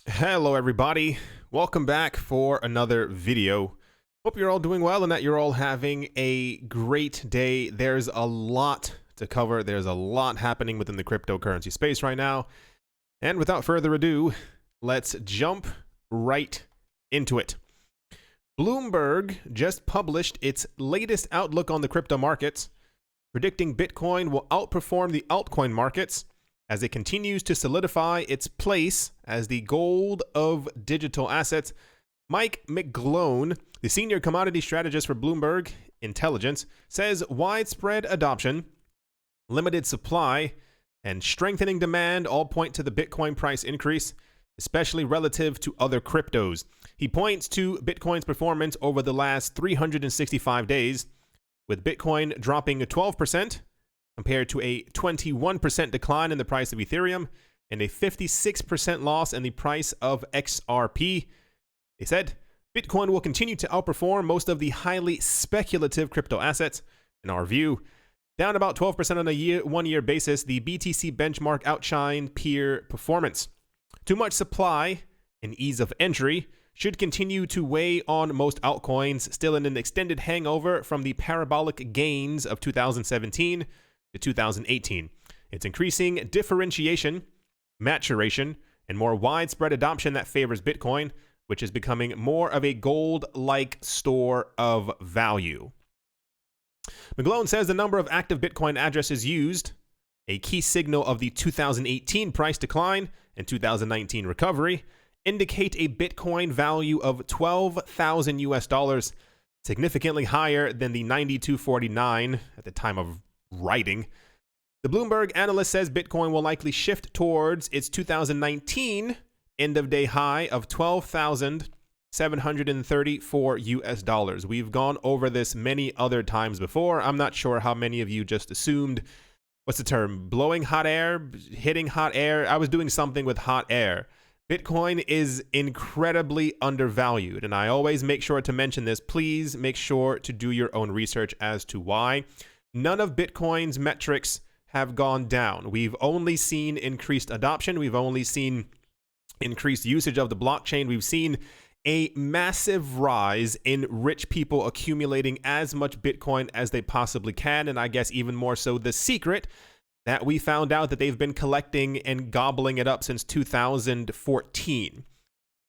Hello everybody, welcome back for another video. Hope you're all doing well and that you're all having a great day. There's a lot to cover. There's a lot happening within the cryptocurrency space right now. And without further ado, let's jump right into it. Bloomberg just published its latest outlook on the crypto markets, predicting Bitcoin will outperform the altcoin markets as it continues to solidify its place as the gold of digital assets. Mike McGlone, the senior commodity strategist for Bloomberg Intelligence, says widespread adoption, limited supply, and strengthening demand all point to the Bitcoin price increase, especially relative to other cryptos. He points to Bitcoin's performance over the last 365 days, with Bitcoin dropping 12%, compared to a 21% decline in the price of Ethereum and a 56% loss in the price of XRP. They said Bitcoin will continue to outperform most of the highly speculative crypto assets. In our view, down about 12% on a one-year basis, the BTC benchmark outshined peer performance. Too much supply and ease of entry should continue to weigh on most altcoins, still in an extended hangover from the parabolic gains of 2017 to 2018. It's increasing differentiation, maturation, and more widespread adoption that favors Bitcoin, which is becoming more of a gold-like store of value. McGlone says the number of active Bitcoin addresses used, a key signal of the 2018 price decline and 2019 recovery, indicate a Bitcoin value of $12,000, significantly higher than the 9249 at the time of writing. The Bloomberg analyst says Bitcoin will likely shift towards its 2019 end-of-day high of $12,734. We've gone over this many other times before. I'm not sure how many of you just assumed, what's the term, blowing hot air, hitting hot air. I was doing something with hot air. Bitcoin is incredibly undervalued, and I always make sure to mention this. Please make sure to do your own research as to why. None of Bitcoin's metrics have gone down. We've only seen increased adoption. We've only seen increased usage of the blockchain. We've seen a massive rise in rich people accumulating as much Bitcoin as they possibly can. And I guess even more so, the secret that we found out that they've been collecting and gobbling it up since 2014.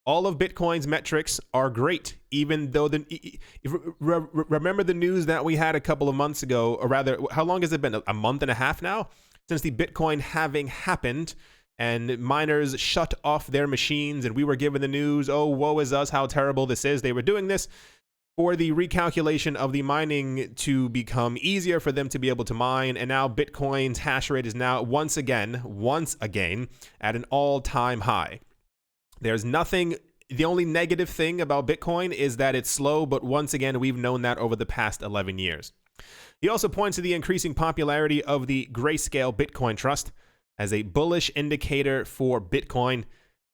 All of Bitcoin's metrics are great, even though remember the news that we had a couple of months ago, or rather, how long has it been? A month and a half now since the Bitcoin halving happened and miners shut off their machines, and we were given the news, oh, woe is us, how terrible this is. They were doing this for the recalculation of the mining to become easier for them to be able to mine, and now Bitcoin's hash rate is now once again at an all-time high. There's nothing, the only negative thing about Bitcoin is that it's slow, but once again, we've known that over the past 11 years. He also points to the increasing popularity of the Grayscale Bitcoin Trust as a bullish indicator for Bitcoin.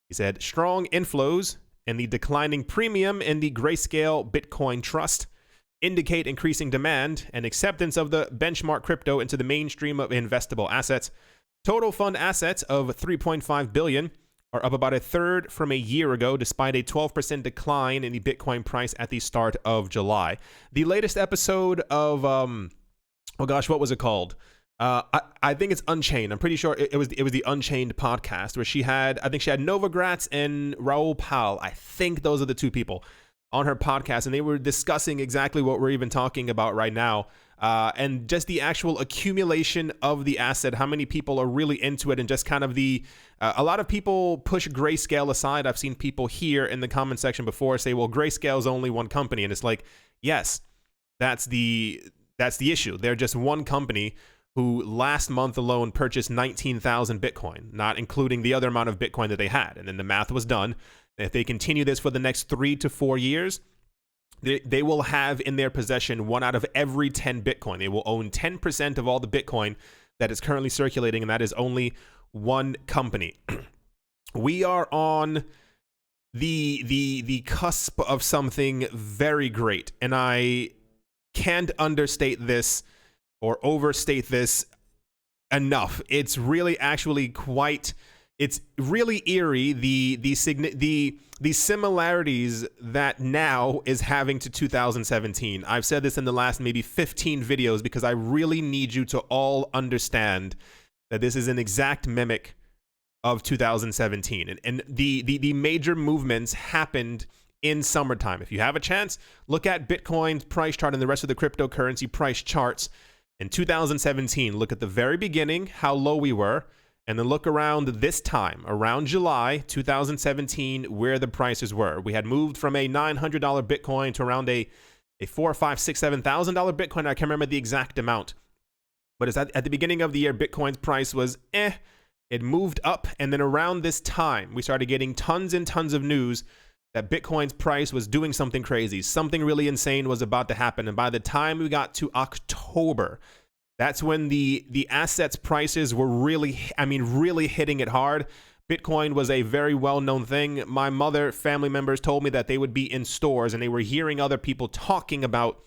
He said strong inflows and the declining premium in the Grayscale Bitcoin Trust indicate increasing demand and acceptance of the benchmark crypto into the mainstream of investable assets. Total fund assets of $3.5 billion are up about a third from a year ago, despite a 12% decline in the Bitcoin price at the start of July. The latest episode of, oh gosh, what was it called? I think it's Unchained. I'm pretty sure it was the Unchained podcast, where she had Nova Gratz and Raoul Pal. I think those are the two people on her podcast, and they were discussing exactly what we're even talking about right now. And just the actual accumulation of the asset, how many people are really into it, and just kind of a lot of people push Grayscale aside. I've seen people here in the comment section before say, well, Grayscale is only one company. And it's like, yes, that's the issue. They're just one company who last month alone purchased 19,000 Bitcoin, not including the other amount of Bitcoin that they had. And then the math was done. If they continue this for the next 3 to 4 years, they will have in their possession 1 out of every 10 Bitcoin. They will own 10% of all the Bitcoin that is currently circulating, and that is only one company. We are on the cusp of something very great, and I can't understate this or overstate this enough. It's really actually quite it's really eerie the similarities that now is having to 2017. I've said this in the last maybe 15 videos because I really need you to all understand that this is an exact mimic of 2017, and the major movements happened in summertime. If you have a chance, look at Bitcoin's price chart and the rest of the cryptocurrency price charts in 2017. Look at the very beginning, how low we were, and then look around this time, around July 2017, where the prices were. We had moved from a $900 Bitcoin to around a $4,000, $5,000, $6,000, $7,000 Bitcoin. I can't remember the exact amount, but it's at the beginning of the year, Bitcoin's price was It moved up, and then around this time, we started getting tons and tons of news that Bitcoin's price was doing something crazy. Something really insane was about to happen, and by the time we got to October, that's when the assets prices were really hitting it hard. Bitcoin was a very well-known thing. My mother, family members told me that they would be in stores and they were hearing other people talking about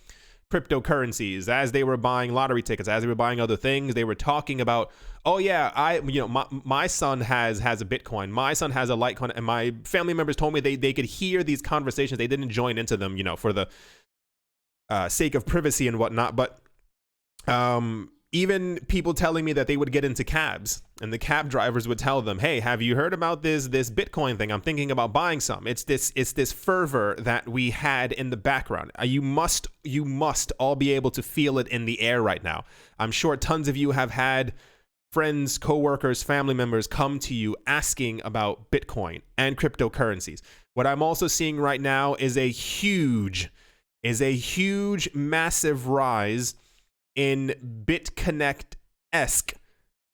cryptocurrencies as they were buying lottery tickets, as they were buying other things. They were talking about, oh yeah, my son has a Bitcoin, my son has a Litecoin, and my family members told me they could hear these conversations. They didn't join into them, for the sake of privacy and whatnot, but even people telling me that they would get into cabs and the cab drivers would tell them, hey, have you heard about this Bitcoin thing? I'm thinking about buying some. It's this fervor that we had in the background. You must all be able to feel it in the air right now. I'm sure tons of you have had friends, coworkers, family members come to you asking about Bitcoin and cryptocurrencies. What I'm also seeing right now is a huge, massive rise in BitConnect-esque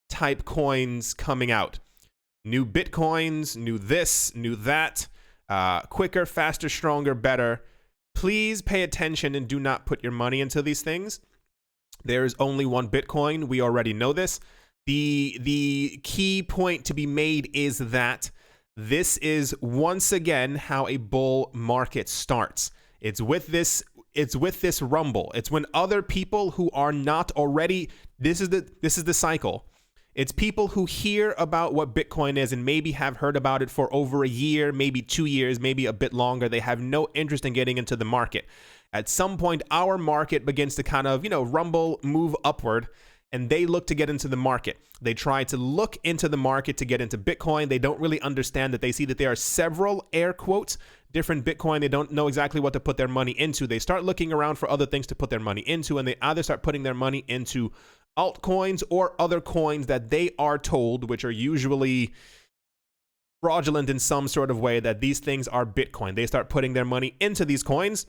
type coins coming out. New Bitcoins, new this, new that, quicker, faster, stronger, better. Please pay attention and do not put your money into these things. There is only one Bitcoin. We already know this. The key point to be made is that this is once again how a bull market starts. It's with this rumble. It's when other people who are not already, this is the cycle. It's people who hear about what Bitcoin is and maybe have heard about it for over a year, maybe 2 years, maybe a bit longer. They have no interest in getting into the market. At some point, our market begins to kind of, rumble, move upward, and they look to get into the market. They try to look into the market to get into Bitcoin. They don't really understand that they see that there are several, air quotes, different Bitcoin. They don't know exactly what to put their money into. They start looking around for other things to put their money into, and they either start putting their money into altcoins or other coins that they are told, which are usually fraudulent in some sort of way, that these things are Bitcoin. They start putting their money into these coins.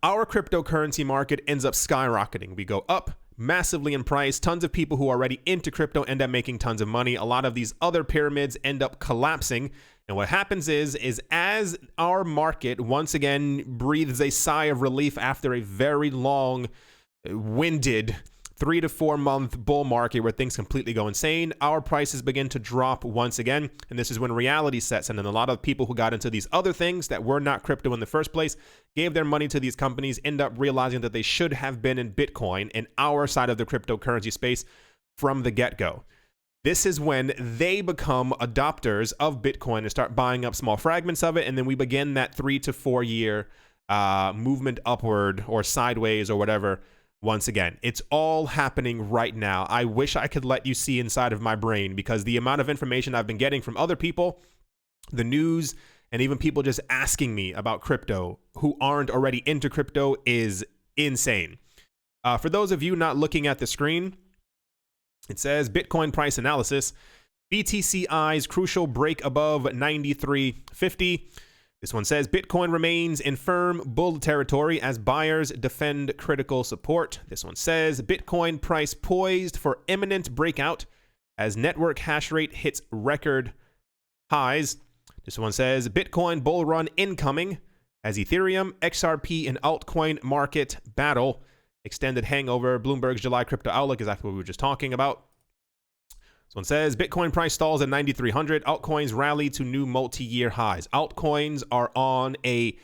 Our cryptocurrency market ends up skyrocketing. We go up massively in price. Tons of people who are already into crypto end up making tons of money. A lot of these other pyramids end up collapsing. And what happens is as our market once again breathes a sigh of relief after a very long, winded 3 to 4 month bull market where things completely go insane, our prices begin to drop once again. And this is when reality sets in. And a lot of people who got into these other things that were not crypto in the first place, gave their money to these companies, end up realizing that they should have been in Bitcoin, in our side of the cryptocurrency space, from the get-go. This is when they become adopters of Bitcoin and start buying up small fragments of it. And then we begin that 3 to 4 year movement upward or sideways or whatever. Once again, it's all happening right now. I wish I could let you see inside of my brain, because the amount of information I've been getting from other people, the news, and even people just asking me about crypto who aren't already into crypto is insane. For those of you not looking at the screen, it says Bitcoin price analysis, BTCI's crucial break above 93.50. This one says Bitcoin remains in firm bull territory as buyers defend critical support. This one says Bitcoin price poised for imminent breakout as network hash rate hits record highs. This one says Bitcoin bull run incoming as Ethereum, XRP, and altcoin market battle. Extended hangover. Bloomberg's July crypto outlook is exactly what we were just talking about. This one says Bitcoin price stalls at 9,300. Altcoins rally to new multi-year highs. Altcoins are on a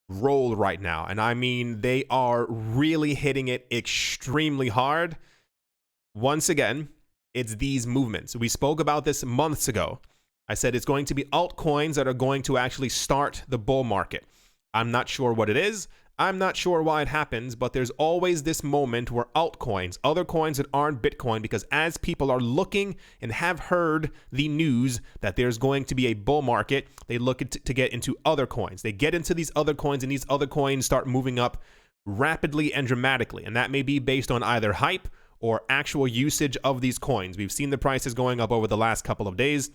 roll right now. And I mean, they are really hitting it extremely hard. Once again, it's these movements. We spoke about this months ago. I said it's going to be altcoins that are going to actually start the bull market. I'm not sure what it is. I'm not sure why it happens, but there's always this moment where altcoins, other coins that aren't Bitcoin, because as people are looking and have heard the news that there's going to be a bull market, they look to get into other coins. They get into these other coins, and these other coins start moving up rapidly and dramatically. And that may be based on either hype or actual usage of these coins. We've seen the prices going up over the last couple of days.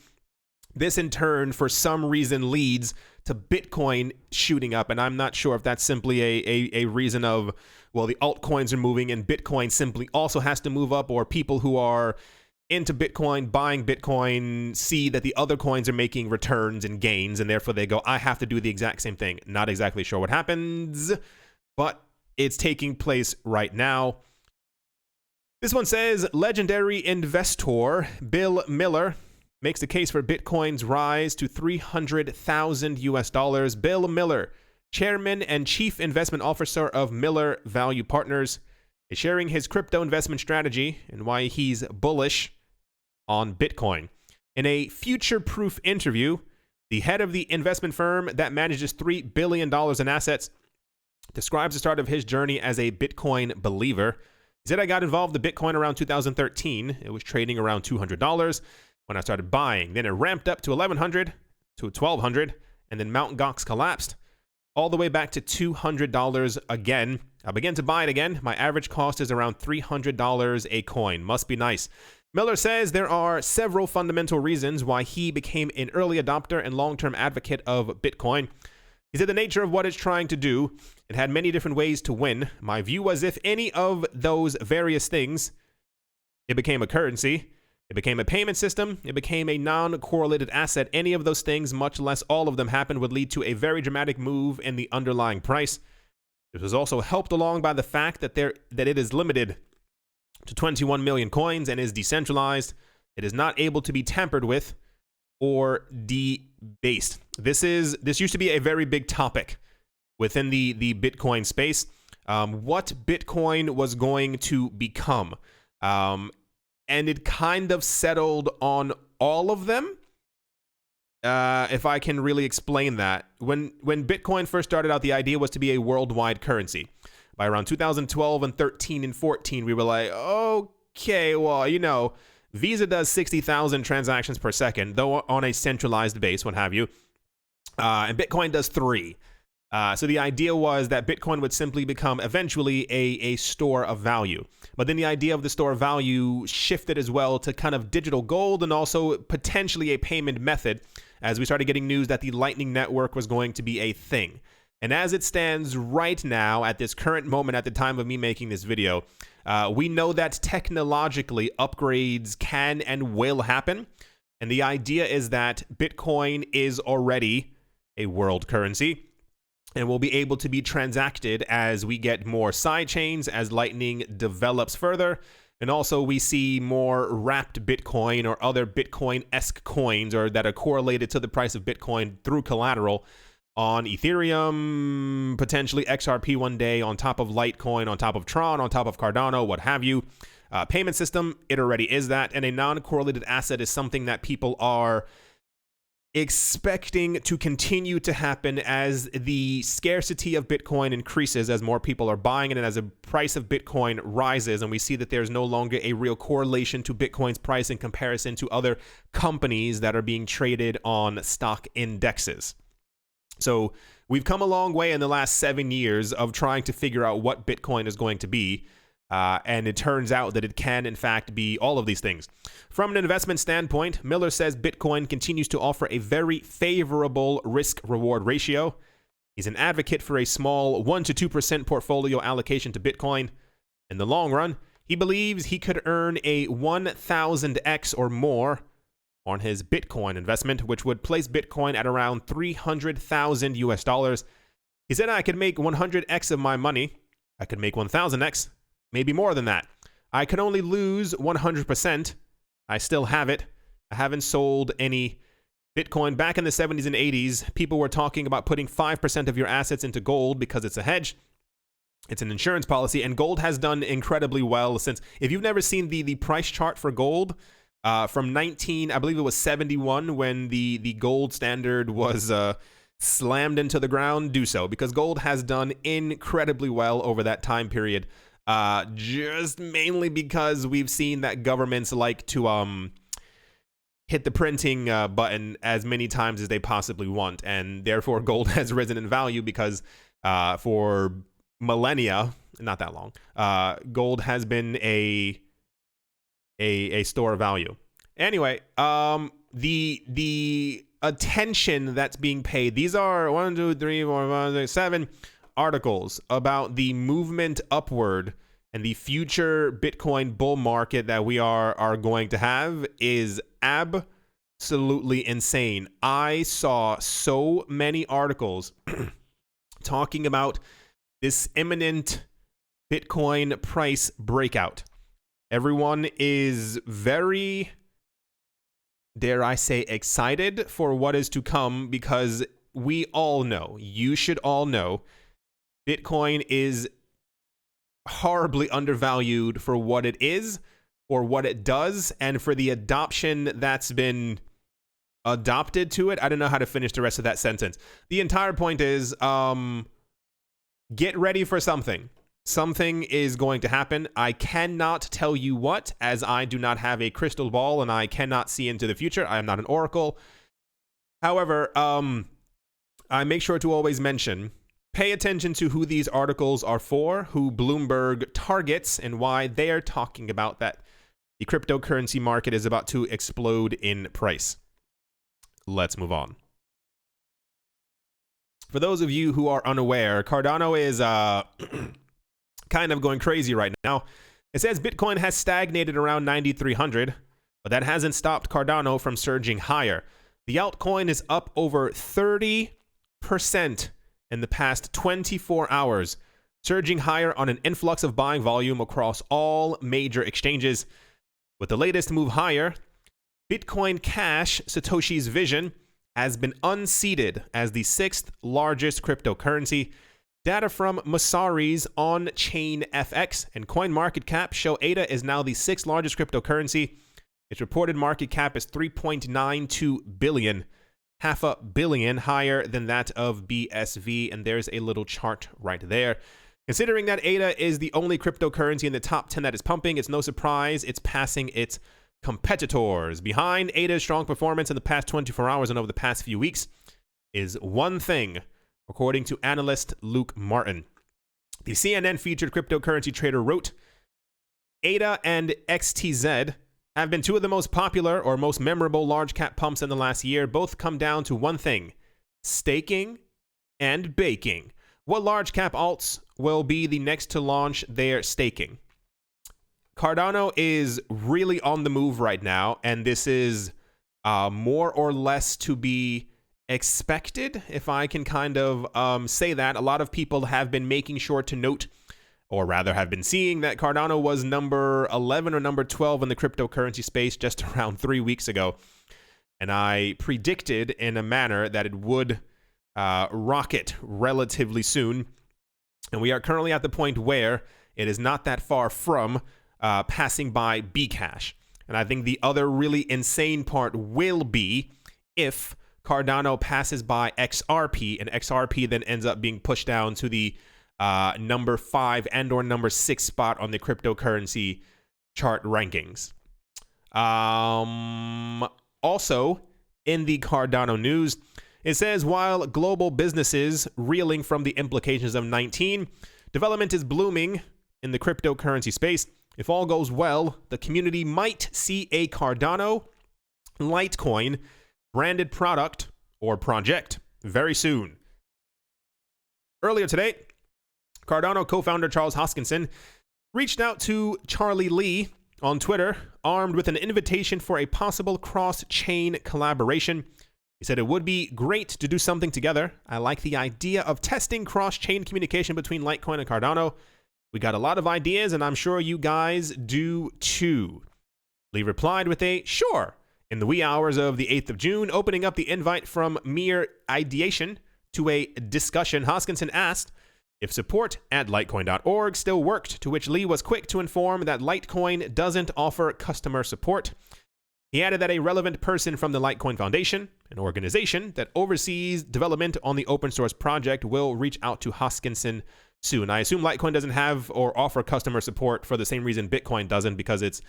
This in turn, for some reason, leads to Bitcoin shooting up. And I'm not sure if that's simply a reason of, well, the altcoins are moving and Bitcoin simply also has to move up, or people who are into Bitcoin, buying Bitcoin, see that the other coins are making returns and gains, and therefore they go, I have to do the exact same thing. Not exactly sure what happens, but it's taking place right now. This one says, legendary investor Bill Miller makes the case for Bitcoin's rise to $300,000. Bill Miller, chairman and chief investment officer of Miller Value Partners, is sharing his crypto investment strategy and why he's bullish on Bitcoin. In a future-proof interview, the head of the investment firm that manages $3 billion in assets describes the start of his journey as a Bitcoin believer. He said, I got involved in Bitcoin around 2013. It was trading around $200 when I started buying. Then it ramped up to $1,100 to $1,200, and then Mt. Gox collapsed all the way back to $200 again. I began to buy it again. My average cost is around $300 a coin. Must be nice. Miller says there are several fundamental reasons why he became an early adopter and long-term advocate of Bitcoin. He said the nature of what it's trying to do, it had many different ways to win. My view was if any of those various things, it became a currency, it became a payment system, it became a non-correlated asset, any of those things, much less all of them happened, would lead to a very dramatic move in the underlying price. This was also helped along by the fact that it is limited to 21 million coins and is decentralized. It is not able to be tampered with or debased. This used to be a very big topic within the Bitcoin space. What Bitcoin was going to become. And it kind of settled on all of them, if I can really explain that. When Bitcoin first started out, the idea was to be a worldwide currency. By around 2012 and 13 and 14, we were like, okay, well, you know, Visa does 60,000 transactions per second, though on a centralized base, what have you. And Bitcoin does 3. So the idea was that Bitcoin would simply become eventually a store of value. But then the idea of the store of value shifted as well to kind of digital gold and also potentially a payment method as we started getting news that the Lightning Network was going to be a thing. And as it stands right now, at this current moment, at the time of me making this video, we know that technologically upgrades can and will happen. And the idea is that Bitcoin is already a world currency and will be able to be transacted as we get more side chains, as Lightning develops further. And also we see more wrapped Bitcoin or other Bitcoin-esque coins or that are correlated to the price of Bitcoin through collateral on Ethereum, potentially XRP one day, on top of Litecoin, on top of Tron, on top of Cardano, what have you. Payment system, it already is that. And a non-correlated asset is something that people are expecting to continue to happen as the scarcity of Bitcoin increases, as more people are buying it, and as the price of Bitcoin rises, and we see that there's no longer a real correlation to Bitcoin's price in comparison to other companies that are being traded on stock indexes. So we've come a long way in the last 7 years of trying to figure out what Bitcoin is going to be. And it turns out that it can, in fact, be all of these things. From an investment standpoint, Miller says Bitcoin continues to offer a very favorable risk-reward ratio. He's an advocate for a small 1 to 2% portfolio allocation to Bitcoin. In the long run, he believes he could earn a 1,000x or more on his Bitcoin investment, which would place Bitcoin at around $300,000 US. He said, I could make 100x of my money. I could make 1,000x. Maybe more than that. I could only lose 100%. I still have it. I haven't sold any Bitcoin. Back in the 70s and 80s, people were talking about putting 5% of your assets into gold because it's a hedge. It's an insurance policy, and gold has done incredibly well since. If you've never seen the price chart for gold, from I believe it was 71 when the gold standard was slammed into the ground. Do so, because gold has done incredibly well over that time period. Just mainly because we've seen that governments like to hit the printing button as many times as they possibly want, and therefore gold has risen in value because for millennia, not that long, gold has been a store of value. Anyway, the attention that's being paid, these are 1, 2, 3, 4, 5, 6, 7 articles about the movement upward and the future Bitcoin bull market that we are going to have is absolutely insane. I saw so many articles talking about this imminent Bitcoin price breakout. Everyone is very, dare I say, excited for what is to come, because we all know, you should all know, Bitcoin is horribly undervalued for what it is, or what it does, and for the adoption that's been adopted to it. I don't know how to finish the rest of that sentence. The entire point is, get ready for something. Something is going to happen. I cannot tell you what, as I do not have a crystal ball and I cannot see into the future. I am not an oracle. However, I make sure to always mention, pay attention to who these articles are for, who Bloomberg targets, and why they are talking about that the cryptocurrency market is about to explode in price. Let's move on. For those of you who are unaware, Cardano is kind of going crazy right now. It says Bitcoin has stagnated around 9,300, but that hasn't stopped Cardano from surging higher. The altcoin is up over 30% in the past 24 hours, surging higher on an influx of buying volume across all major exchanges. With the latest move higher, Bitcoin Cash, Satoshi's vision, has been unseated as the 6th largest cryptocurrency. Data from Masari's on-chain FX and CoinMarketCap show ADA is now the 6th largest cryptocurrency. Its reported market cap is $3.92 billion, $500 million higher than that of BSV, and there's a little chart right there. Considering that ADA is the only cryptocurrency in the top 10 that is pumping, it's no surprise it's passing its competitors. Behind ADA's strong performance in the past 24 hours and over the past few weeks is one thing, according to analyst Luke Martin. The CNN-featured cryptocurrency trader wrote, ADA and XTZ have been two of the most popular or most memorable large-cap pumps in the last year. Both come down to one thing: staking and baking. What large-cap alts will be the next to launch their staking? Cardano is really on the move right now, and this is more or less to be expected, if I can kind of say that. A lot of people have been making sure to note, or rather have been seeing, that Cardano was number 11 or number 12 in the cryptocurrency space just around 3 weeks ago. And I predicted in a manner that it would rocket relatively soon. And we are currently at the point where it is not that far from passing by Bcash. And I think the other really insane part will be if Cardano passes by XRP, and XRP then ends up being pushed down to the number 5 and or number 6 spot on the cryptocurrency chart rankings. Also, in the Cardano news, it says, while global businesses reeling from the implications of 19, development is blooming in the cryptocurrency space. If all goes well, the community might see a Cardano Litecoin branded product or project very soon. Earlier today, Cardano co-founder Charles Hoskinson reached out to Charlie Lee on Twitter, armed with an invitation for a possible cross-chain collaboration. He said, it would be great to do something together. I like the idea of testing cross-chain communication between Litecoin and Cardano. We got a lot of ideas, and I'm sure you guys do too. Lee replied with a sure in the wee hours of the 8th of June, opening up the invite from mere ideation to a discussion. Hoskinson asked if support at Litecoin.org still worked, to which Lee was quick to inform that Litecoin doesn't offer customer support. He added that a relevant person from the Litecoin Foundation, an organization that oversees development on the open source project, will reach out to Hoskinson soon. I assume Litecoin doesn't have or offer customer support for the same reason Bitcoin doesn't, because it's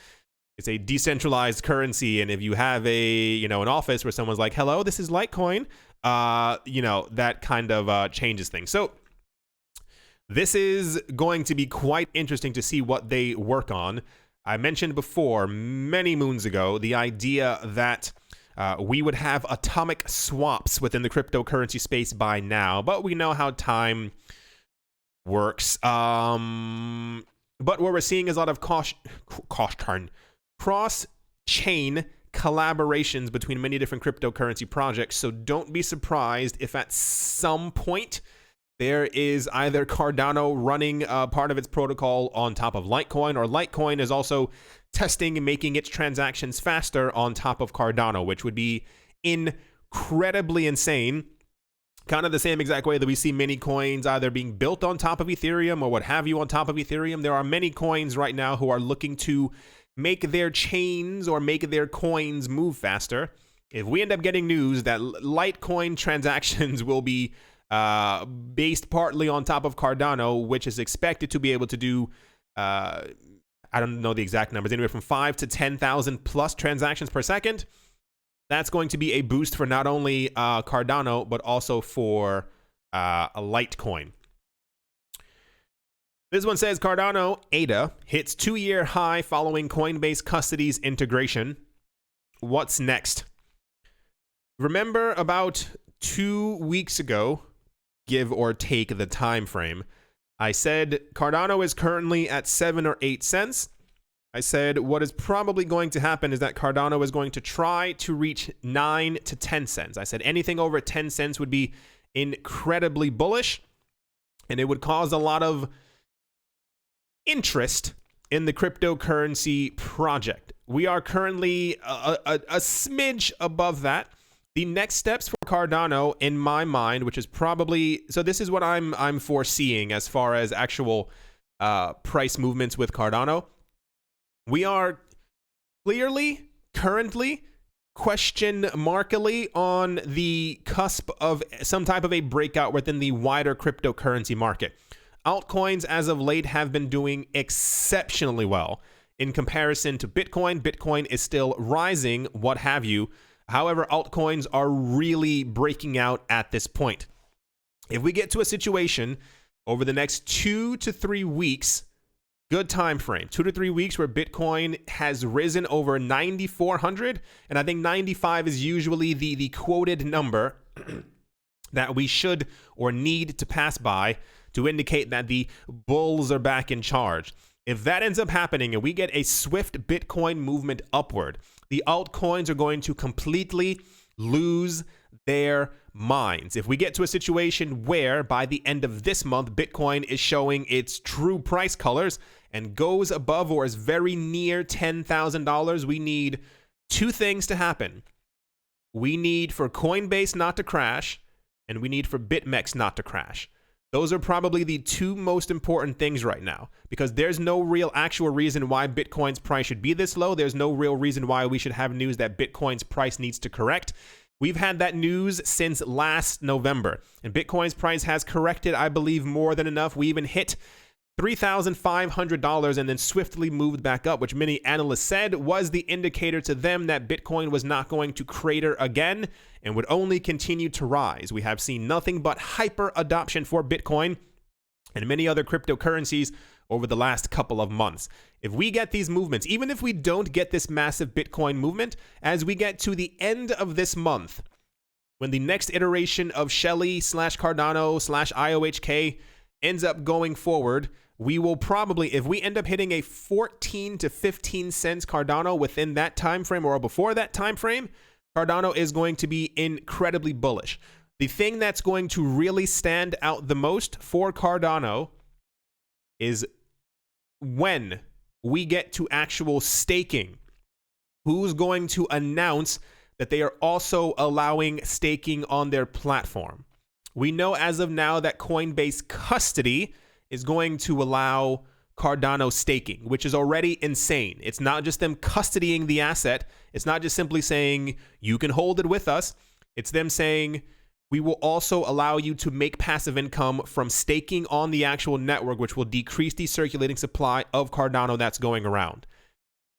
a decentralized currency, and if you have an office where someone's like, "Hello, this is Litecoin," that kind of changes things. So this is going to be quite interesting to see what they work on. I mentioned before, many moons ago, the idea that we would have atomic swaps within the cryptocurrency space by now, but we know how time works. But what we're seeing is a lot of cross-chain collaborations between many different cryptocurrency projects. So don't be surprised if at some point there is either Cardano running part of its protocol on top of Litecoin, or Litecoin is also testing and making its transactions faster on top of Cardano, which would be incredibly insane. Kind of the same exact way that we see many coins either being built on top of Ethereum or what have you on top of Ethereum. There are many coins right now who are looking to make their chains or make their coins move faster. If we end up getting news that Litecoin transactions will be based partly on top of Cardano, which is expected to be able to do, I don't know the exact numbers, anywhere from 5 to 10,000 plus transactions per second, that's going to be a boost for not only Cardano, but also for a Litecoin. This one says Cardano ADA hits 2-year high following Coinbase Custody's integration. What's next? Remember about 2 weeks ago, give or take the time frame, I said Cardano is currently at 7 or 8 cents. I said what is probably going to happen is that Cardano is going to try to reach 9 to 10 cents. I said anything over 10 cents would be incredibly bullish, and it would cause a lot of interest in the cryptocurrency project. We are currently a smidge above that. The next steps for Cardano, in my mind, which is probably, so this is what I'm foreseeing as far as actual price movements with Cardano. We are clearly, currently, question markily on the cusp of some type of a breakout within the wider cryptocurrency market. Altcoins, as of late, have been doing exceptionally well in comparison to Bitcoin. Bitcoin is still rising, what have you. However, altcoins are really breaking out at this point. If we get to a situation over the next 2 to 3 weeks, good time frame, 2 to 3 weeks, where Bitcoin has risen over 9,400, and I think 95 is usually the quoted number that we should or need to pass by to indicate that the bulls are back in charge. If that ends up happening and we get a swift Bitcoin movement upward, the altcoins are going to completely lose their minds. If we get to a situation where by the end of this month, Bitcoin is showing its true price colors and goes above or is very near $10,000, we need 2 things to happen. We need for Coinbase not to crash, and we need for BitMEX not to crash. Those are probably the 2 most important things right now, because there's no real actual reason why Bitcoin's price should be this low. There's no real reason why we should have news that Bitcoin's price needs to correct. We've had that news since last November, and Bitcoin's price has corrected, I believe, more than enough. We even hit $3,500 and then swiftly moved back up, which many analysts said was the indicator to them that Bitcoin was not going to crater again and would only continue to rise. We have seen nothing but hyper adoption for Bitcoin and many other cryptocurrencies over the last couple of months. If we get these movements, even if we don't get this massive Bitcoin movement, as we get to the end of this month, when the next iteration of Shelly / Cardano / IOHK ends up going forward, we will probably, if we end up hitting a 14 to 15 cents Cardano within that time frame or before that time frame, Cardano is going to be incredibly bullish. The thing that's going to really stand out the most for Cardano is when we get to actual staking. Who's going to announce that they are also allowing staking on their platform? We know as of now that Coinbase Custody is going to allow Cardano staking, which is already insane. It's not just them custodying the asset. It's not just simply saying, you can hold it with us. It's them saying, we will also allow you to make passive income from staking on the actual network, which will decrease the circulating supply of Cardano that's going around.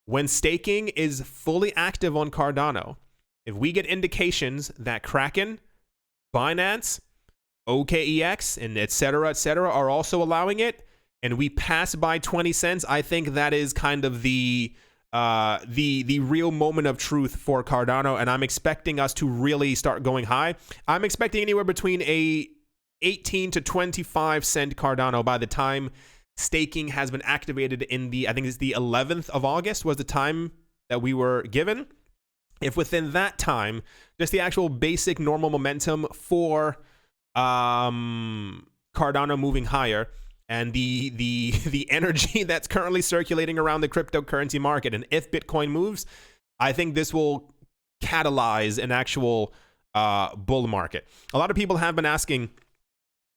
When staking is fully active on Cardano, if we get indications that Kraken, Binance, OKEX, and et cetera, are also allowing it, and we pass by 20 cents, I think that is kind of the real moment of truth for Cardano, and I'm expecting us to really start going high. I'm expecting anywhere between a 18 to 25 cent Cardano by the time staking has been activated in the, I think it's the 11th of August was the time that we were given. If within that time, just the actual basic normal momentum for Cardano moving higher, and the energy that's currently circulating around the cryptocurrency market, and if Bitcoin moves, I think this will catalyze an actual bull market. A lot of people have been asking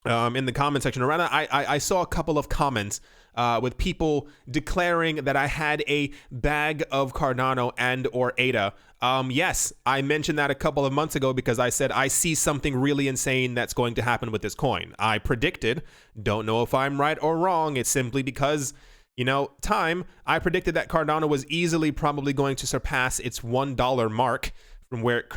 in the comment section around it. I saw a couple of comments with people declaring that I had a bag of Cardano and or ADA. Yes, I mentioned that a couple of months ago because I said I see something really insane that's going to happen with this coin. I predicted, don't know if I'm right or wrong. It's simply because, you know, I predicted that Cardano was easily probably going to surpass its $1 mark from where it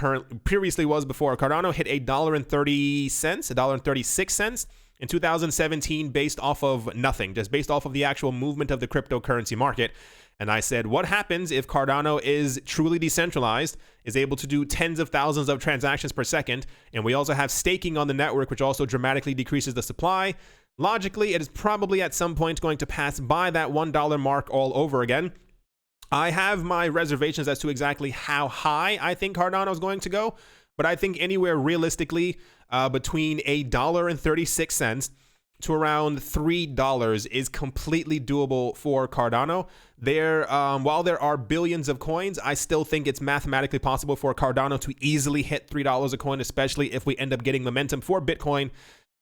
previously was before. Cardano hit $1.30, $1.36 in 2017 based off of nothing, just based off of the actual movement of the cryptocurrency market. And I said, what happens if Cardano is truly decentralized, is able to do tens of thousands of transactions per second, and we also have staking on the network, which also dramatically decreases the supply? Logically, it is probably at some point going to pass by that $1 mark all over again. I have my reservations as to exactly how high I think Cardano is going to go, but I think anywhere realistically between $1.36 to around $3 is completely doable for Cardano. While there are billions of coins, I still think it's mathematically possible for Cardano to easily hit $3 a coin, especially if we end up getting momentum for Bitcoin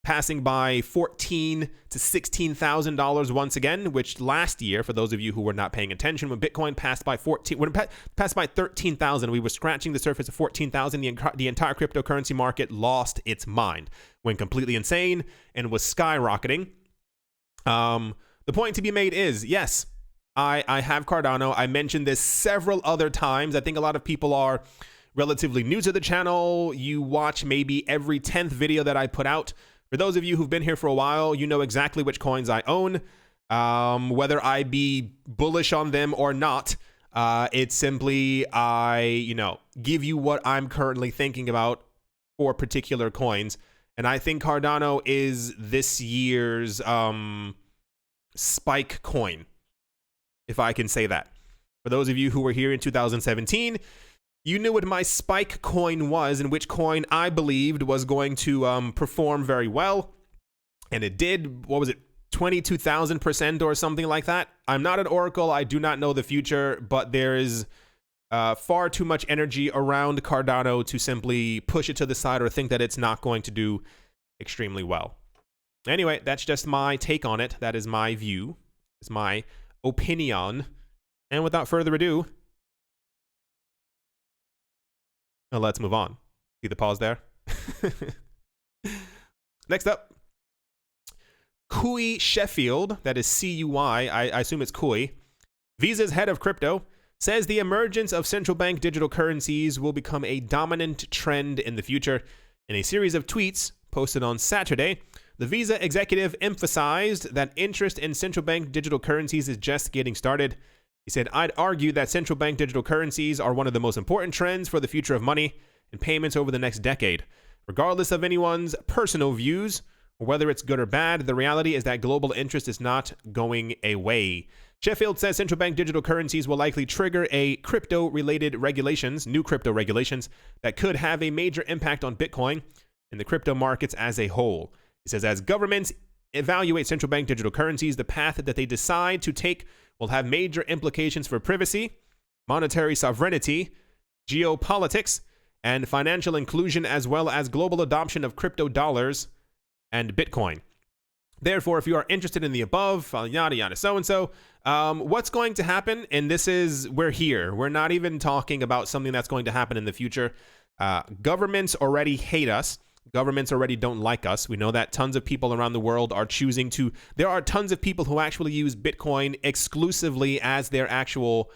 passing by $14,000 to $16,000 once again, which last year, for those of you who were not paying attention, when Bitcoin passed by 13,000, we were scratching the surface of 14,000. The entire cryptocurrency market lost its mind, went completely insane, and was skyrocketing. The point to be made is, yes, I have Cardano. I mentioned this several other times. I think a lot of people are relatively new to the channel. You watch maybe every 10th video that I put out. For those of you who've been here for a while, you know exactly which coins I own. Whether I be bullish on them or not, it's simply I give you what I'm currently thinking about for particular coins. And I think Cardano is this year's spike coin, if I can say that. For those of you who were here in 2017, you knew what my spike coin was and which coin I believed was going to perform very well. And it did, what was it, 22,000% or something like that. I'm not an oracle. I do not know the future, but there is far too much energy around Cardano to simply push it to the side or think that it's not going to do extremely well. Anyway, that's just my take on it. That is my view. It's my opinion. And without further ado, let's move on. See the pause there? Next up, Cui Sheffield, that is C-U-I, I assume it's Cui, Visa's head of crypto, says the emergence of central bank digital currencies will become a dominant trend in the future. In a series of tweets posted on Saturday, the Visa executive emphasized that interest in central bank digital currencies is just getting started. He said, I'd argue that central bank digital currencies are one of the most important trends for the future of money and payments over the next decade. Regardless of anyone's personal views, or whether it's good or bad, the reality is that global interest is not going away. Sheffield says central bank digital currencies will likely trigger new crypto regulations that could have a major impact on Bitcoin and the crypto markets as a whole. He says, as governments evaluate central bank digital currencies, the path that they decide to take will have major implications for privacy, monetary sovereignty, geopolitics, and financial inclusion, as well as global adoption of crypto dollars and Bitcoin. Therefore, if you are interested in the above, yada yada so-and-so, what's going to happen, and this is, we're here. We're not even talking about something that's going to happen in the future. Governments already hate us. Governments already don't like us. We know that tons of people around the world are choosing to, there are tons of people who actually use Bitcoin exclusively as their actual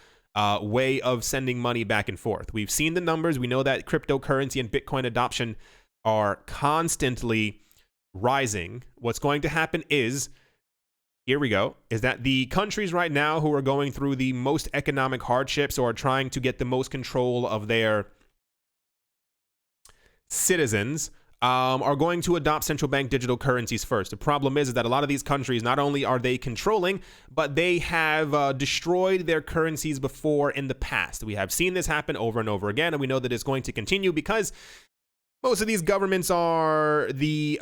way of sending money back and forth. We've seen the numbers. We know that cryptocurrency and Bitcoin adoption are constantly rising. What's going to happen is, here we go, is that the countries right now who are going through the most economic hardships or are trying to get the most control of their citizens are going to adopt central bank digital currencies first. The problem is that a lot of these countries, not only are they controlling, but they have destroyed their currencies before in the past. We have seen this happen over and over again, and we know that it's going to continue because most of these governments are the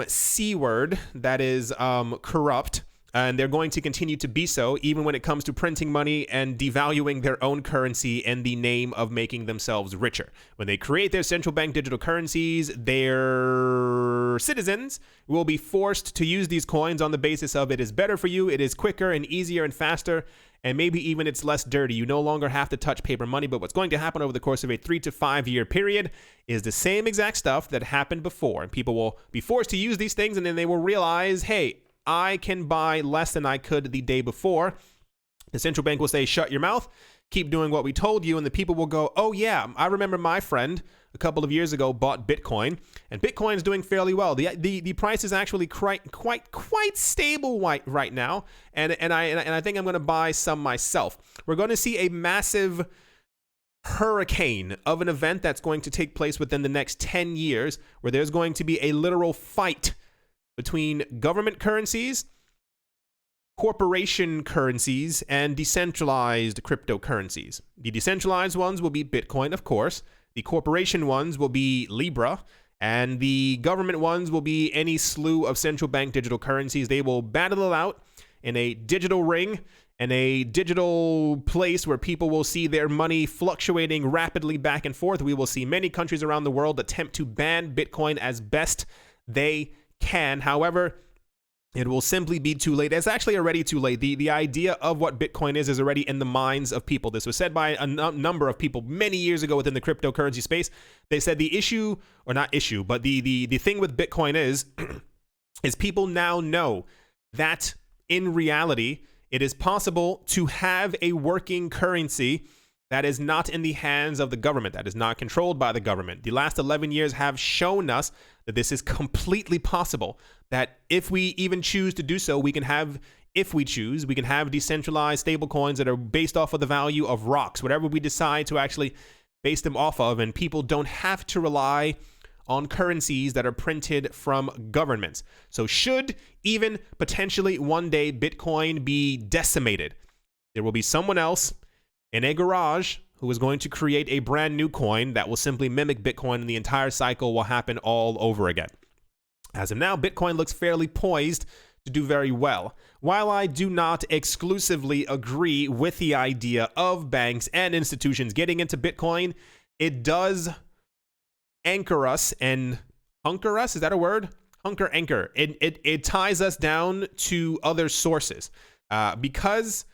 C word, that is corrupt, and they're going to continue to be so even when it comes to printing money and devaluing their own currency in the name of making themselves richer. When they create their central bank digital currencies, their citizens will be forced to use these coins on the basis of it is better for you, it is quicker and easier and faster, and maybe even it's less dirty. You no longer have to touch paper money. But what's going to happen over the course of a 3 to 5 year period is the same exact stuff that happened before. And people will be forced to use these things, and then they will realize, hey, I can buy less than I could the day before. The central bank will say, shut your mouth, keep doing what we told you. And the people will go, oh yeah, I remember my friend a couple of years ago bought Bitcoin, and Bitcoin is doing fairly well. The price is actually quite stable right now. And I think I'm going to buy some myself. We're going to see a massive hurricane of an event that's going to take place within the next 10 years, where there's going to be a literal fight between government currencies, corporation currencies, and decentralized cryptocurrencies. The decentralized ones will be Bitcoin, of course. The corporation ones will be Libra, and the government ones will be any slew of central bank digital currencies. They will battle it out in a digital ring, in a digital place where people will see their money fluctuating rapidly back and forth. We will see many countries around the world attempt to ban Bitcoin as best they can. However, it will simply be too late. It's actually already too late. The idea of what Bitcoin is already in the minds of people. This was said by a number of people many years ago within the cryptocurrency space. They said the issue, or not issue, but the thing with Bitcoin is people now know that in reality, it is possible to have a working currency that is not in the hands of the government, that is not controlled by the government. The last 11 years have shown us that this is completely possible, that if we even choose to do so, we can have, if we choose, we can have decentralized stable coins that are based off of the value of rocks, whatever we decide to actually base them off of, and people don't have to rely on currencies that are printed from governments. So should even potentially one day Bitcoin be decimated, there will be someone else in a garage who is going to create a brand new coin that will simply mimic Bitcoin, and the entire cycle will happen all over again. As of now, Bitcoin looks fairly poised to do very well. While I do not exclusively agree with the idea of banks and institutions getting into Bitcoin, it does anchor us and hunker us. Is that a word? Anchor. It ties us down to other sources because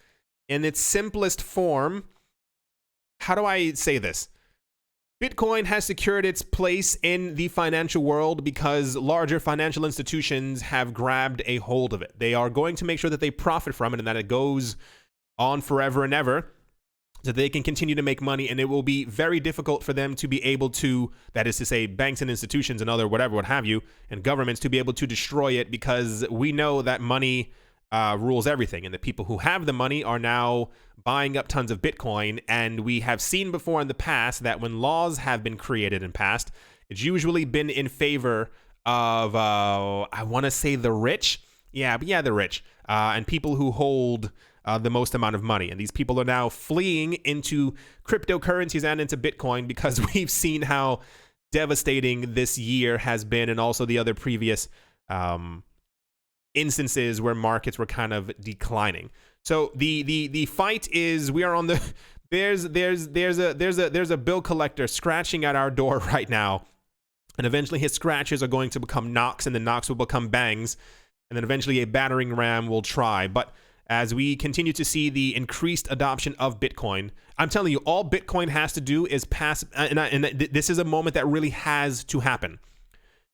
in its simplest form, how do I say this? Bitcoin has secured its place in the financial world because larger financial institutions have grabbed a hold of it. They are going to make sure that they profit from it and that it goes on forever and ever, so they can continue to make money, and it will be very difficult for them to be able to, that is to say, banks and institutions and other whatever, what have you, and governments to be able to destroy it, because we know that money rules everything, and the people who have the money are now buying up tons of Bitcoin. And we have seen before in the past that when laws have been created in past, it's usually been in favor of, I want to say the rich. Yeah, the rich, and people who hold the most amount of money. And these people are now fleeing into cryptocurrencies and into Bitcoin because we've seen how devastating this year has been, and also the other previous instances where markets were kind of declining. So the fight is, we are on the there's a bill collector scratching at our door right now, and eventually his scratches are going to become knocks, and the knocks will become bangs. and then eventually a battering ram will try. But as we continue to see the increased adoption of Bitcoin, I'm telling you, all Bitcoin has to do is pass, and this is a moment that really has to happen,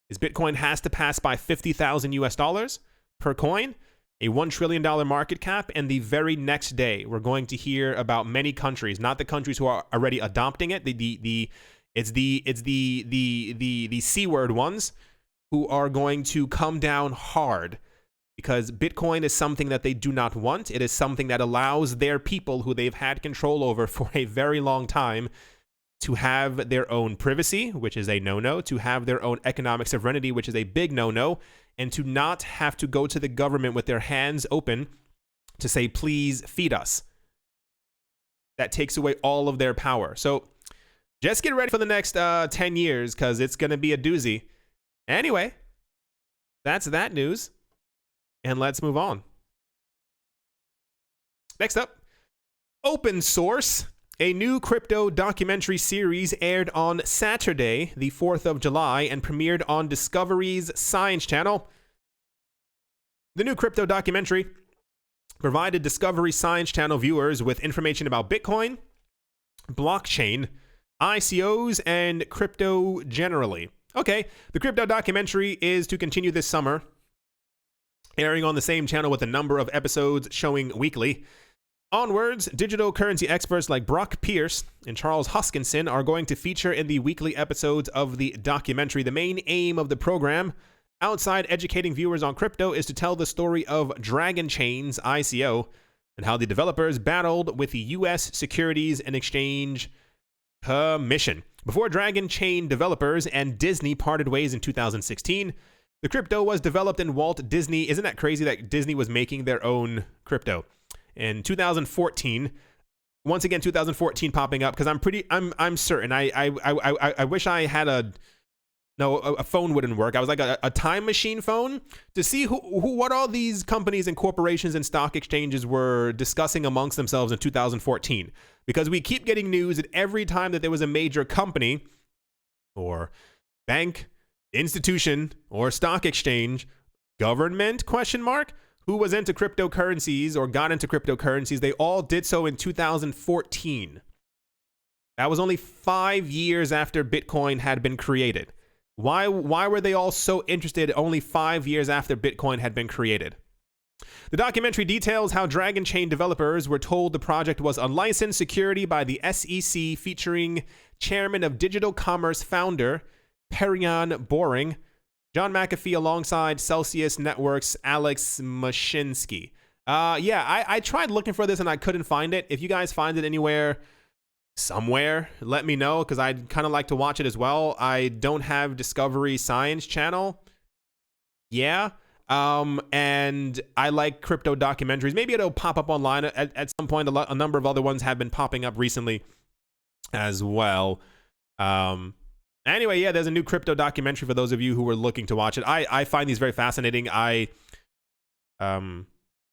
is Bitcoin has to pass by 50,000 US dollars per coin, a $1 trillion market cap, and the very next day, we're going to hear about many countries, not the countries who are already adopting it, it's the C word ones who are going to come down hard, because Bitcoin is something that they do not want. It is something that allows their people who they've had control over for a very long time to have their own privacy, which is a no-no, to have their own economic sovereignty, which is a big no-no, and to not have to go to the government with their hands open to say, please feed us. That takes away all of their power. So just get ready for the next 10 years, because it's going to be a doozy. Anyway, that's that news. And let's move on. Next up, open source. A new crypto documentary series aired on Saturday, the 4th of July, and premiered on Discovery's Science Channel. The new crypto documentary provided Discovery Science Channel viewers with information about Bitcoin, blockchain, ICOs, and crypto generally. Okay, the crypto documentary is to continue this summer, airing on the same channel with a number of episodes showing weekly. Onwards, digital currency experts like Brock Pierce and Charles Hoskinson are going to feature in the weekly episodes of the documentary. The main aim of the program, outside educating viewers on crypto, is to tell the story of Dragon Chain's ICO and how the developers battled with the U.S. Securities and Exchange Commission. Before Dragon Chain developers and Disney parted ways in 2016, the crypto was developed in Walt Disney. Isn't that crazy that Disney was making their own crypto? In 2014, once again, 2014 popping up, because I'm certain. I wish I had a phone wouldn't work. I was like a time machine phone to see what all these companies and corporations and stock exchanges were discussing amongst themselves in 2014. Because we keep getting news that every time that there was a major company or bank, institution, or stock exchange, government, who was into cryptocurrencies or got into cryptocurrencies, they all did so in 2014. That was only 5 years after Bitcoin had been created. Why were they all so interested only 5 years after Bitcoin had been created? The documentary details how Dragon Chain developers were told the project was unlicensed security by the SEC, featuring chairman of Digital Commerce founder Perion Boring, John McAfee, alongside Celsius Networks' Alex Mashinsky. I tried looking for this and I couldn't find it. If you guys find it anywhere, somewhere, let me know, because I'd kind of like to watch it as well. I don't have Discovery Science Channel. Yeah. And I like crypto documentaries. Maybe it'll pop up online at some point. A number of other ones have been popping up recently as well. Anyway, yeah, there's a new crypto documentary for those of you who were looking to watch it. I find these very fascinating. Never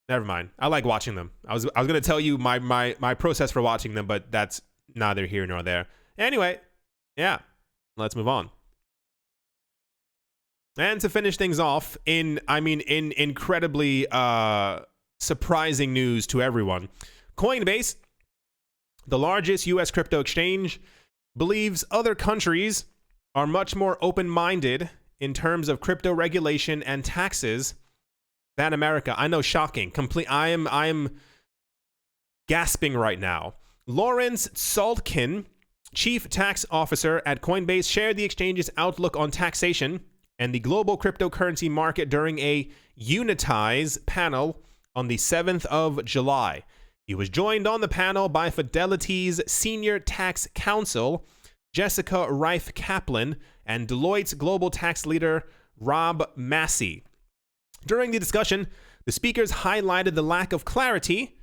mind. I like watching them. I was going to tell you my process for watching them, but that's neither here nor there. Anyway, yeah, let's move on. And to finish things off, in incredibly surprising news to everyone, Coinbase, the largest U.S. crypto exchange, believes other countries are much more open-minded in terms of crypto regulation and taxes than America. I know, shocking. I am gasping right now. Lawrence Saltkin, chief tax officer at Coinbase, shared the exchange's outlook on taxation and the global cryptocurrency market during a Unitize panel on the 7th of July. He was joined on the panel by Fidelity's senior tax counsel, Jessica Reif Kaplan, and Deloitte's global tax leader, Rob Massey. During the discussion, the speakers highlighted the lack of clarity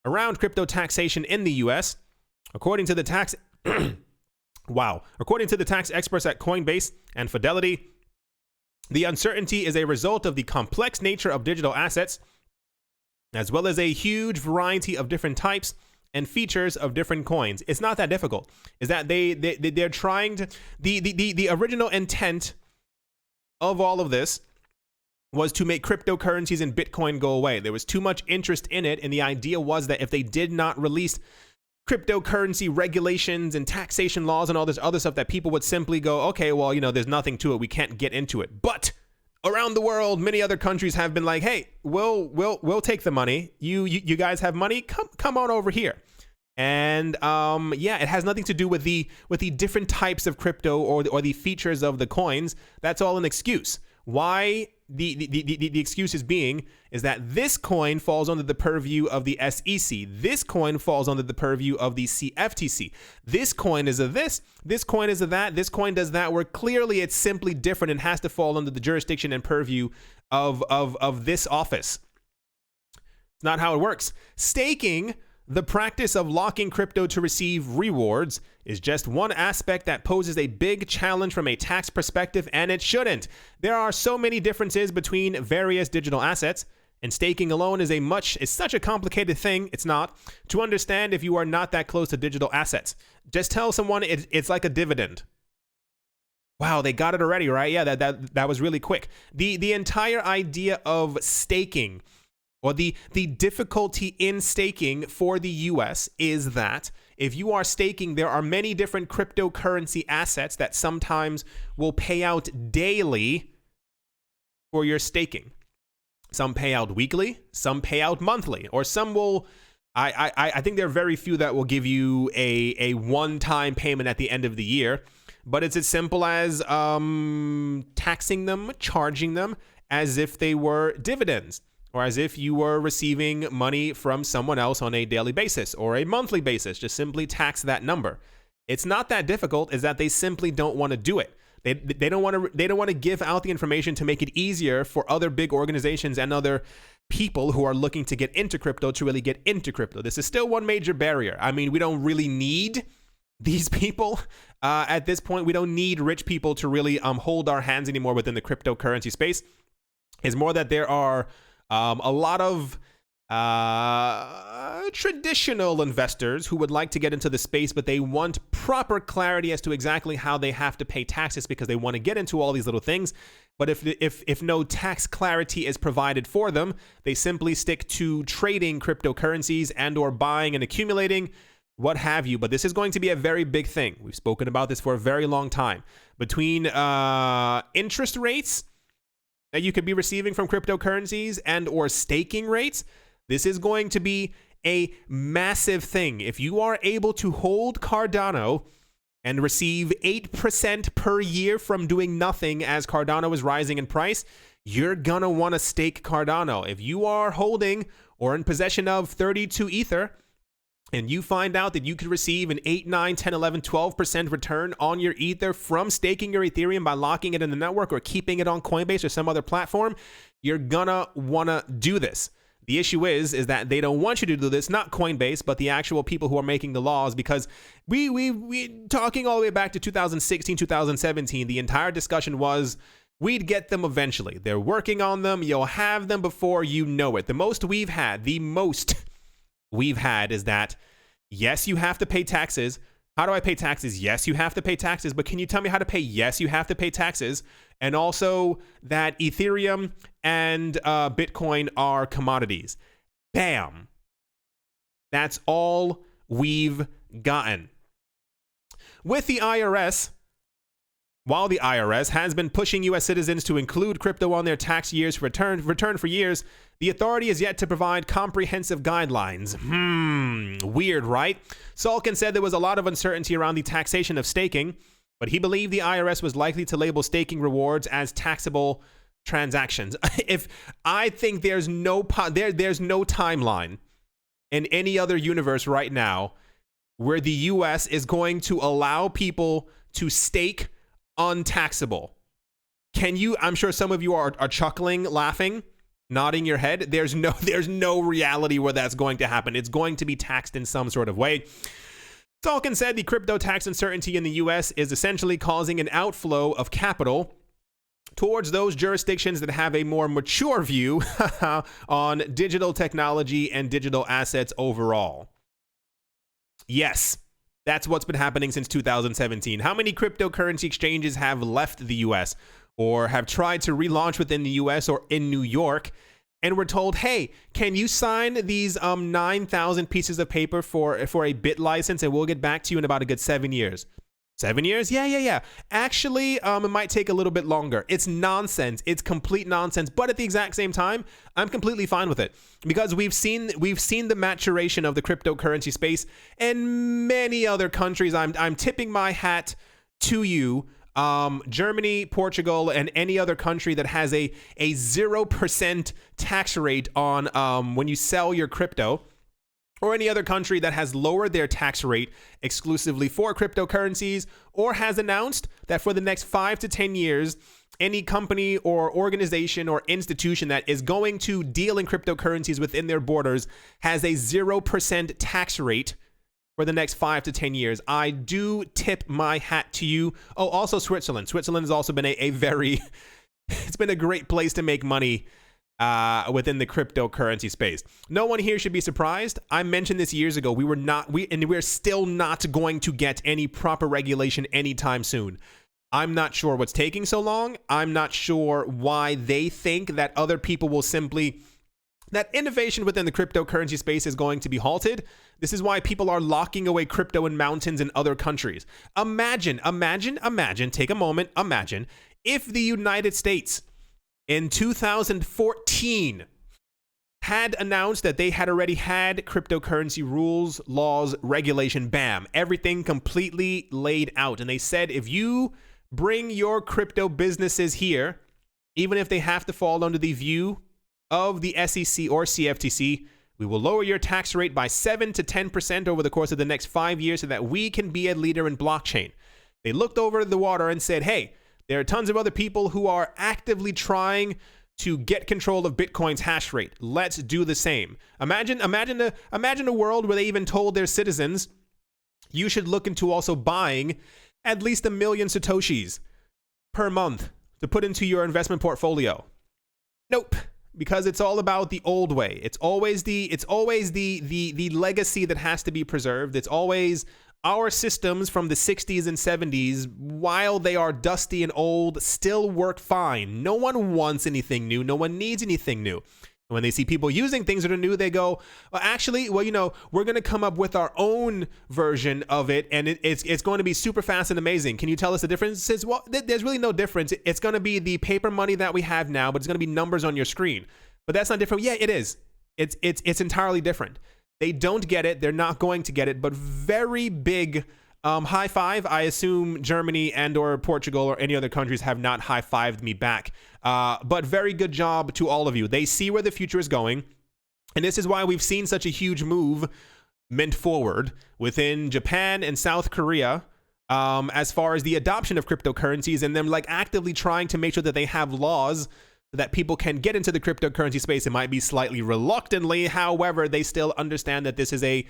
around crypto taxation in the U.S. According to the tax According to the tax experts at Coinbase and Fidelity, the uncertainty is a result of the complex nature of digital assets, as well as a huge variety of different types and features of different coins. It's not that difficult. Is that they're trying to the original intent of all of this was to make cryptocurrencies and Bitcoin go away. There was too much interest in it, and the idea was that if they did not release cryptocurrency regulations and taxation laws and all this other stuff, that people would simply go, okay, well, there's nothing to it. We can't get into it. But around the world, many other countries have been like, hey, we'll take the money. You guys have money? Come on over here. And yeah, it has nothing to do with the different types of crypto or the features of the coins. That's all an excuse. Why the excuse is that this coin falls under the purview of the SEC. This coin falls under the purview of the CFTC. This coin is a this coin is a that, this coin does that, where clearly it's simply different and has to fall under the jurisdiction and purview of this office. It's not how it works. Staking, the practice of locking crypto to receive rewards, is just one aspect that poses a big challenge from a tax perspective, and it shouldn't. There are so many differences between various digital assets, and staking alone is such a complicated thing, it's not, to understand if you are not that close to digital assets. Just tell someone it's like a dividend. Wow, they got it already, right? Yeah, that was really quick. The entire idea of staking, or the difficulty in staking for the US, is that if you are staking, there are many different cryptocurrency assets that sometimes will pay out daily for your staking. Some pay out weekly, some pay out monthly, or some will, I think there are very few that will give you a one-time payment at the end of the year, but it's as simple as taxing them, charging them as if they were dividends, or as if you were receiving money from someone else on a daily basis or a monthly basis. Just simply tax that number. It's not that difficult, is that they simply don't want to do it. They don't want to give out the information to make it easier for other big organizations and other people who are looking to get into crypto to really get into crypto. This is still one major barrier. I mean, we don't really need these people at this point. We don't need rich people to really hold our hands anymore within the cryptocurrency space. It's more that there are a lot of traditional investors who would like to get into the space, but they want proper clarity as to exactly how they have to pay taxes, because they want to get into all these little things. But if no tax clarity is provided for them, they simply stick to trading cryptocurrencies and or buying and accumulating, what have you. But this is going to be a very big thing. We've spoken about this for a very long time. Between interest rates that you could be receiving from cryptocurrencies and or staking rates, this is going to be a massive thing. If you are able to hold Cardano and receive 8% per year from doing nothing as Cardano is rising in price, you're gonna want to stake Cardano. If you are holding or in possession of 32 Ether, and you find out that you could receive an 8, 9, 10, 11, 12% return on your Ether from staking your Ethereum by locking it in the network or keeping it on Coinbase or some other platform, you're gonna wanna do this. The issue is that they don't want you to do this, not Coinbase, but the actual people who are making the laws, because we talking all the way back to 2016, 2017, the entire discussion was we'd get them eventually. They're working on them. You'll have them before you know it. The most we've had is that, yes, you have to pay taxes. How do I pay taxes? Yes, you have to pay taxes, but can you tell me how to pay? Yes, you have to pay taxes. And also that Ethereum and Bitcoin are commodities. Bam. That's all we've gotten. With the IRS, while the IRS has been pushing U.S. citizens to include crypto on their tax years return for years, the authority is yet to provide comprehensive guidelines. Weird, right? Salkin said there was a lot of uncertainty around the taxation of staking, but he believed the IRS was likely to label staking rewards as taxable transactions. If I think there's no timeline in any other universe right now where the U.S. is going to allow people to stake untaxable. Can you? I'm sure some of you are chuckling, laughing, nodding your head. There's no reality where that's going to happen. It's going to be taxed in some sort of way. Salkin said the crypto tax uncertainty in the U.S. is essentially causing an outflow of capital towards those jurisdictions that have a more mature view on digital technology and digital assets overall. Yes. That's what's been happening since 2017. How many cryptocurrency exchanges have left the US? or have tried to relaunch within the US or in New York, and we're told, hey, can you sign these 9,000 pieces of paper for a bit license, and we'll get back to you in about a good 7 years. 7 years? Yeah. Actually, it might take a little bit longer. It's nonsense. It's complete nonsense. But at the exact same time, I'm completely fine with it, because we've seen the maturation of the cryptocurrency space in many other countries. I'm tipping my hat to you. Germany, Portugal, and any other country that has a 0% tax rate on when you sell your crypto, or any other country that has lowered their tax rate exclusively for cryptocurrencies, or has announced that for the next 5 to 10 years, any company or organization or institution that is going to deal in cryptocurrencies within their borders has a 0% tax rate for the next 5 to 10 years. I do tip my hat to you. Oh, also Switzerland. Switzerland has also been a very, it's been a great place to make money within the cryptocurrency space. No one here should be surprised. I mentioned this years ago. We're still not going to get any proper regulation anytime soon. I'm not sure what's taking so long. I'm not sure why they think that other people will that innovation within the cryptocurrency space is going to be halted. This is why people are locking away crypto in mountains in other countries. Imagine, take a moment, imagine if the United States in 2014 had announced that they had already had cryptocurrency rules, laws, regulation, bam, everything completely laid out. And they said, if you bring your crypto businesses here, even if they have to fall under the view of the SEC or CFTC, we will lower your tax rate by 7 to 10% over the course of the next 5 years so that we can be a leader in blockchain. They looked over the water and said, hey, there are tons of other people who are actively trying to get control of Bitcoin's hash rate. Let's do the same. Imagine a world where they even told their citizens, you should look into also buying at least 1 million Satoshis per month to put into your investment portfolio. Nope. Because it's all about the old way. It's always the legacy that has to be preserved. It's always our systems from the 60s and 70s, while they are dusty and old, still work fine. No one wants anything new. No one needs anything new. When they see people using things that are new, they go, we're going to come up with our own version of it, and it's going to be super fast and amazing. Can you tell us the difference? It says, well, there's really no difference. It's going to be the paper money that we have now, but it's going to be numbers on your screen. But that's not different. Yeah, it is. It's entirely different. They don't get it. They're not going to get it. But very big high five. I assume Germany and or Portugal or any other countries have not high-fived me back. But very good job to all of you. They see where the future is going. And this is why we've seen such a huge movement forward within Japan and South Korea as far as the adoption of cryptocurrencies, and them actively trying to make sure that they have laws that people can get into the cryptocurrency space. It might be slightly reluctantly. However, they still understand that this is a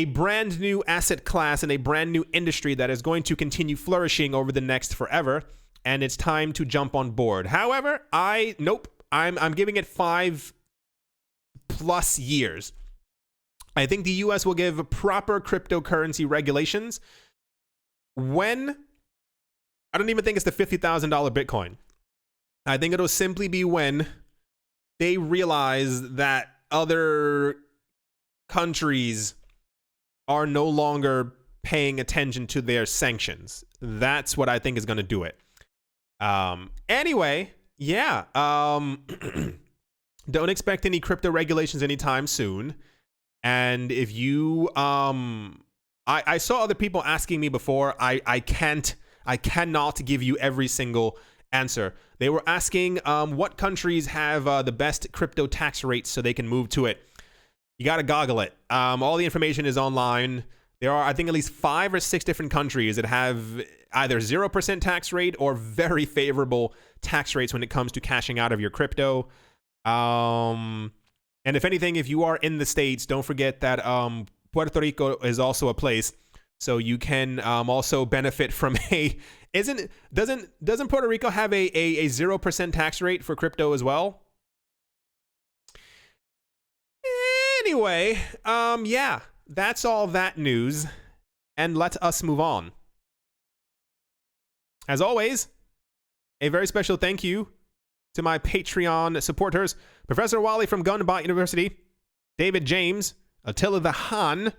brand new asset class and a brand new industry that is going to continue flourishing over the next forever. And it's time to jump on board. However, I'm giving it 5+ years. I think the US will give proper cryptocurrency regulations when, I don't even think it's the $50,000 Bitcoin. I think it'll simply be when they realize that other countries are no longer paying attention to their sanctions. That's what I think is going to do it. Anyway, yeah. Don't expect any crypto regulations anytime soon. And if you, I saw other people asking me before. I cannot give you every single answer. They were asking what countries have the best crypto tax rates so they can move to it. You got to goggle it. All the information is online. There are, I think, at least 5 or 6 different countries that have either 0% tax rate or very favorable tax rates when it comes to cashing out of your crypto. And if anything, if you are in the States, don't forget that Puerto Rico is also a place, so you can also benefit from doesn't Puerto Rico have a 0% tax rate for crypto as well? Anyway, yeah, that's all that news, and let us move on. As always, A very special thank you to my Patreon supporters, Professor Wally from Gunbot University, David James, Attila the Han,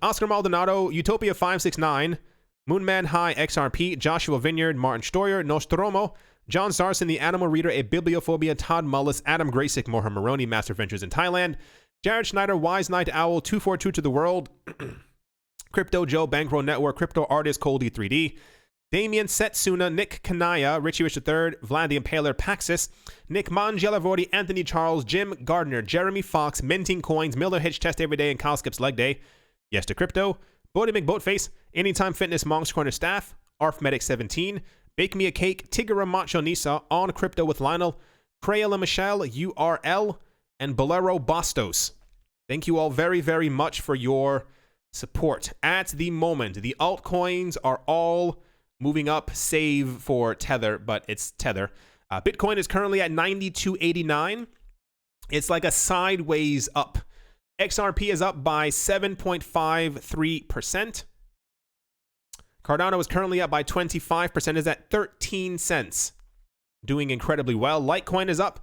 Oscar Maldonado, Utopia 569, Moonman High XRP, Joshua Vineyard, Martin Stoyer, Nostromo, John Sarson, The Animal Reader, A Bibliophobia, Todd Mullis, Adam Graysick, Mohan Maroni, Master Ventures in Thailand, Jared Schneider, Wise Night Owl, 242 to the World, Crypto Joe, Bankroll Network, Crypto Artist, Coldy 3D, Damien Setsuna, Nick Kanaya, Richie Rich III, Vlad the Impaler, Paxis, Nick Mangialavordi, Anthony Charles, Jim Gardner, Jeremy Fox, Minting Coins, Miller Hitch Test Every Day, and Kyle Skips Leg Day, Yes to Crypto, Bodie McBoatface, Anytime Fitness, Monk's Corner Staff, Arfmedic 17, Bake Me a Cake, Tigara Macho Nisa, On Crypto with Lionel, Crayola Michelle, URL, and Bolero Bastos. Thank you all very, very much for your support. At the moment, the altcoins are all moving up, save for Tether, but it's Tether. Bitcoin is currently at 92.89. It's like a sideways up. XRP is up by 7.53%. Cardano is currently up by 25%, is at 13 cents. Doing incredibly well. Litecoin is up.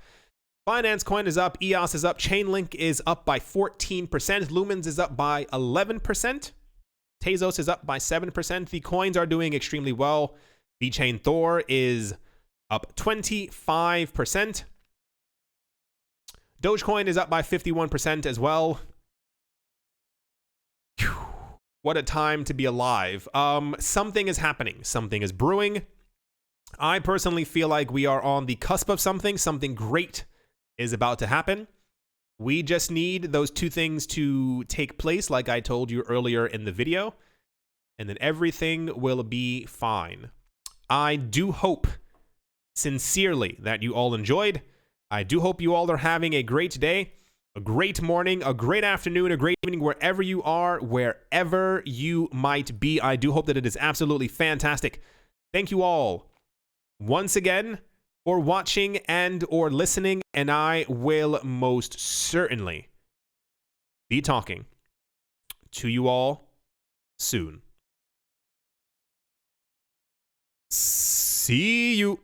Binance Coin is up. EOS is up. Chainlink is up by 14%. Lumens is up by 11%. Tezos is up by 7%. The coins are doing extremely well. VeChain Thor is up 25%. Dogecoin is up by 51% as well. Whew. What a time to be alive. Something is happening. Something is brewing. I personally feel like we are on the cusp of something. Something great is about to happen. We just need those two things to take place, like I told you earlier in the video, and then everything will be fine. I do hope sincerely that you all enjoyed. I do hope you all are having a great day, a great morning, a great afternoon, a great evening, wherever you are, wherever you might be. I do hope that it is absolutely fantastic. Thank you all once again for watching and or listening, and I will most certainly be talking to you all soon. See you.